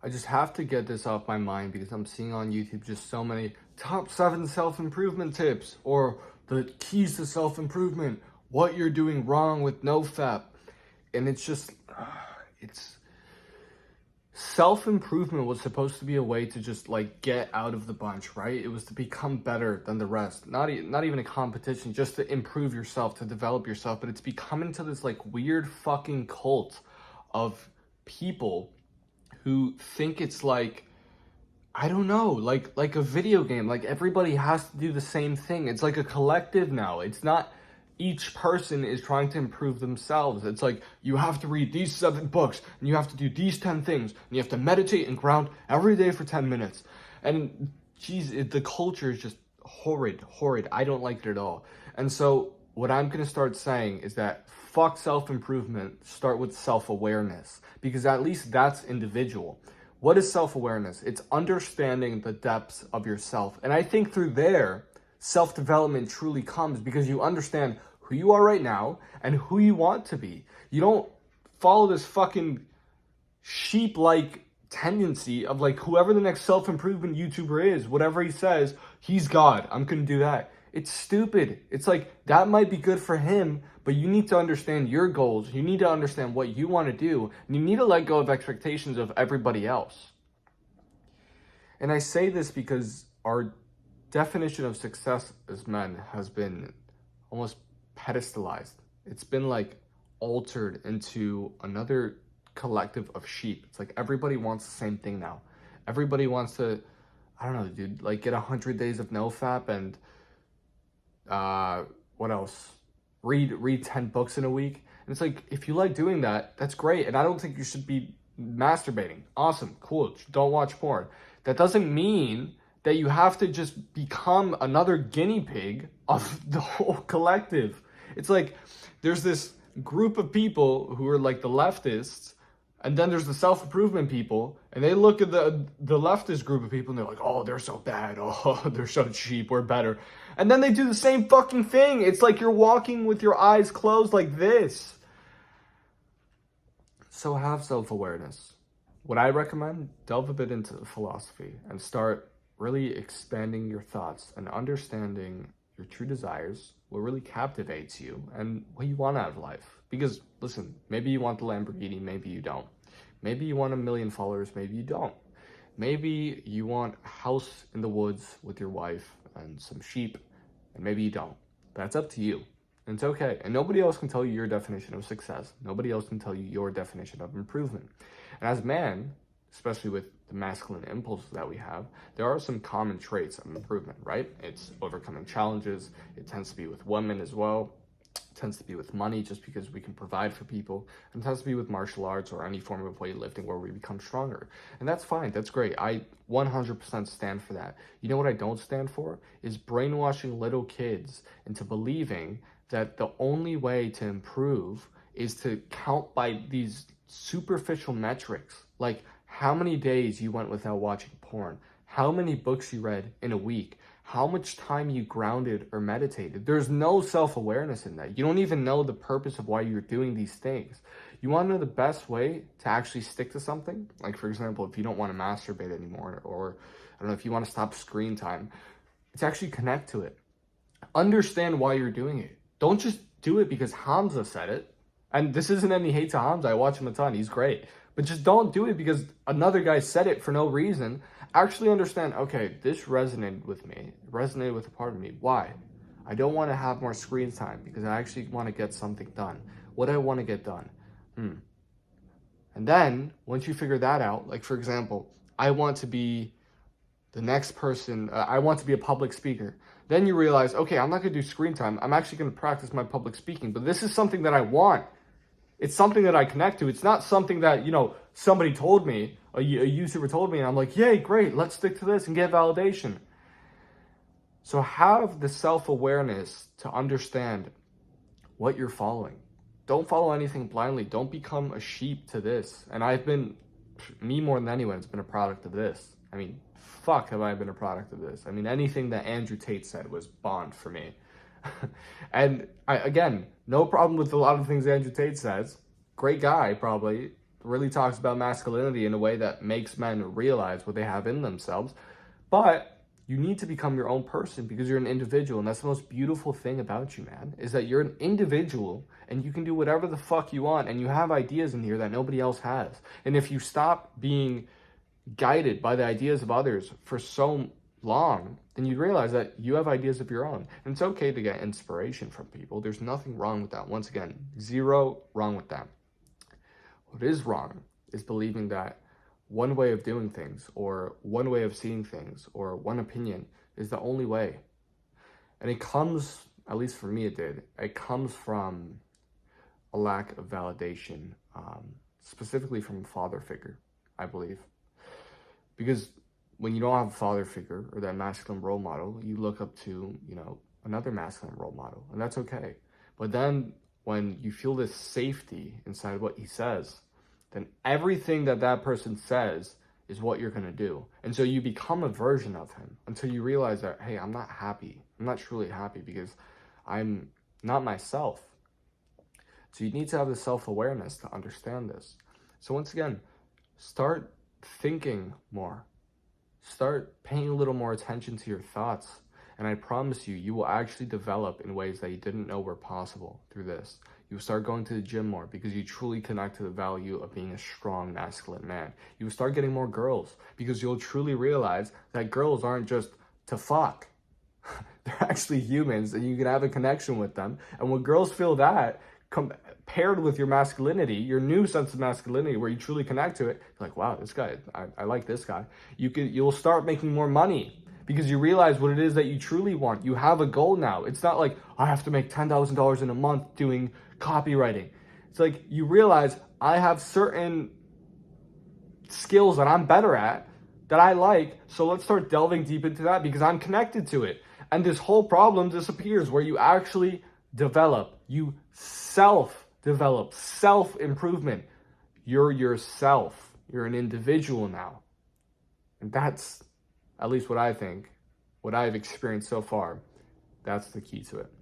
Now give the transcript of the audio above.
I just have to get this off my mind because I'm seeing on YouTube just so many top 7 self-improvement tips or the keys to self-improvement, what you're doing wrong with NoFap. And it's just, it's self-improvement was supposed to be a way to just like get out of the bunch, right? It was to become better than the rest. Not even a competition, just to improve yourself, to develop yourself. But it's become into this like weird fucking cult of people who think it's like, I don't know, like a video game. Like everybody has to do the same thing. It's like a collective now. It's not each person is trying to improve themselves. It's like you have to read these 7 books and you have to do these 10 things and you have to meditate and ground every day for 10 minutes. And geez, the culture is just horrid. I don't like it at all. And so what I'm going to start saying is that fuck self-improvement, start with self-awareness, because at least that's individual. What is self-awareness? It's understanding the depths of yourself. And I think through there, self-development truly comes because you understand who you are right now and who you want to be. You don't follow this fucking sheep-like tendency of like whoever the next self-improvement YouTuber is, whatever he says, he's God, I'm gonna do that. It's stupid. It's like that might be good for him, but you need to understand your goals. You need to understand what you want to do, and you need to let go of expectations of everybody else. And I say this because our definition of success as men has been almost pedestalized. It's been like altered into another collective of sheep. It's like everybody wants the same thing now. Everybody wants to, I don't know, dude, like get 100 days of NoFap and what else? Read 10 books in a week. And it's like, if you like doing that, that's great. And I don't think you should be masturbating. Awesome, cool. Don't watch porn. That doesn't mean that you have to just become another guinea pig of the whole collective. It's like there's this group of people who are like the leftists, and then there's the self-improvement people, and they look at the leftist group of people and they're like, oh, they're so bad. Oh, they're so cheap. We're better. And then they do the same fucking thing. It's like you're walking with your eyes closed like this. So have self-awareness. What I recommend, delve a bit into philosophy and start really expanding your thoughts and understanding your true desires, what really captivates you, and what you want out of life. Because, listen, maybe you want the Lamborghini, maybe you don't. Maybe you want 1 million followers, maybe you don't. Maybe you want a house in the woods with your wife and some sheep, and maybe you don't. That's up to you. And it's okay. And nobody else can tell you your definition of success. Nobody else can tell you your definition of improvement. And as a man, especially with the masculine impulses that we have, there are some common traits of improvement, right? It's overcoming challenges. It tends to be with women as well. It tends to be with money, just because we can provide for people. And it tends to be with martial arts or any form of weightlifting where we become stronger. And that's fine. That's great. I 100% stand for that. You know what I don't stand for? Is brainwashing little kids into believing that the only way to improve is to count by these superficial metrics, like how many days you went without watching porn, how many books you read in a week, how much time you grounded or meditated. There's no self-awareness in that. You don't even know the purpose of why you're doing these things. You want to know the best way to actually stick to something? Like, for example, if you don't want to masturbate anymore, or I don't know, if you want to stop screen time, it's actually connect to it. Understand why you're doing it. Don't just do it because Hamza said it. And this isn't any hate to Hamza. I watch him a ton. He's great. But just don't do it because another guy said it for no reason. Actually understand, okay, this resonated with me. It resonated with a part of me. Why? I don't want to have more screen time because I actually want to get something done. What do I want to get done? And then, once you figure that out, like for example, I want to be the next person, I want to be a public speaker. Then you realize, okay, I'm not going to do screen time. I'm actually going to practice my public speaking. But this is something that I want. It's something that I connect to. It's not something that, you know, somebody told me, a YouTuber told me, and I'm like, yay, great, let's stick to this and get validation. So have the self-awareness to understand what you're following. Don't follow anything blindly. Don't become a sheep to this. And I've been, me more than anyone, has been a product of this. I mean, fuck have I been a product of this. I mean, anything that Andrew Tate said was Bond for me. And again, no problem with a lot of things Andrew Tate says. Great guy, probably. really talks about masculinity in a way that makes men realize what they have in themselves. But you need to become your own person because you're an individual. And that's the most beautiful thing about you, man, is that you're an individual and you can do whatever the fuck you want. And you have ideas in here that nobody else has. And if you stop being guided by the ideas of others for so long, then you realize that you have ideas of your own. And it's okay to get inspiration from people. There's nothing wrong with that. Once again, zero wrong with that. What is wrong is believing that one way of doing things or one way of seeing things or one opinion is the only way. And it comes, at least for me it comes from a lack of validation, specifically from a father figure, I believe. Because when you don't have a father figure or that masculine role model, you look up to, another masculine role model, and that's okay. But then when you feel this safety inside what he says, then everything that person says is what you're going to do. And so you become a version of him until you realize that, hey, I'm not happy. I'm not truly happy because I'm not myself. So you need to have the self-awareness to understand this. So once again, start thinking more. Start paying a little more attention to your thoughts. And I promise you, you will actually develop in ways that you didn't know were possible through this. You will start going to the gym more because you truly connect to the value of being a strong masculine man. You will start getting more girls because you'll truly realize that girls aren't just to fuck. They're actually humans and you can have a connection with them. And when girls feel that, paired with your masculinity, your new sense of masculinity where you truly connect to it, you're like, wow, this guy, I like this guy. You'll start making more money because you realize what it is that you truly want. You have a goal now. It's not like, I have to make $10,000 in a month doing copywriting. It's like you realize I have certain skills that I'm better at that I like. So let's start delving deep into that because I'm connected to it. And this whole problem disappears where you actually develop. You self-develop, self-improvement. You're yourself. You're an individual now. And that's, at least what I think, what I've experienced so far, that's the key to it.